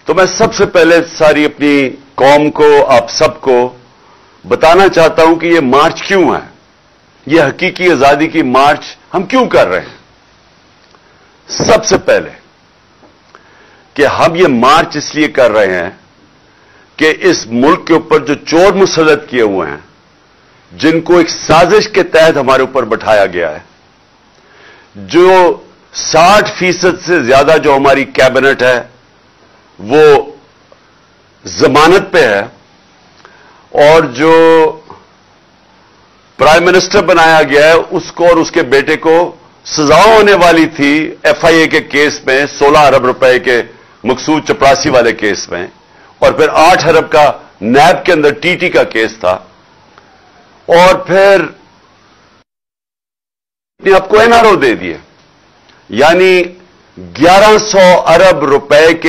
تو میں سب سے پہلے ساری اپنی قوم کو، آپ سب کو بتانا چاہتا ہوں کہ یہ مارچ کیوں ہے، یہ حقیقی آزادی کی مارچ ہم کیوں کر رہے ہیں۔ سب سے پہلے کہ ہم یہ مارچ اس لیے کر رہے ہیں کہ اس ملک کے اوپر جو چور مسلط کیے ہوئے ہیں، جن کو ایک سازش کے تحت ہمارے اوپر بٹھایا گیا ہے، جو 60% سے زیادہ جو ہماری کیبنٹ ہے وہ ضمانت پہ ہے، اور جو پرائم منسٹر بنایا گیا ہے اس کو اور اس کے بیٹے کو سزا ہونے والی تھی FIA کے کیس میں، 16 ارب روپے کے مقصود چپراسی والے کیس میں، اور پھر 8 ارب کا نیب کے اندر TT کا کیس تھا، اور پھر آپ کو NRO دے دیے، یعنی 1100 ارب روپے کے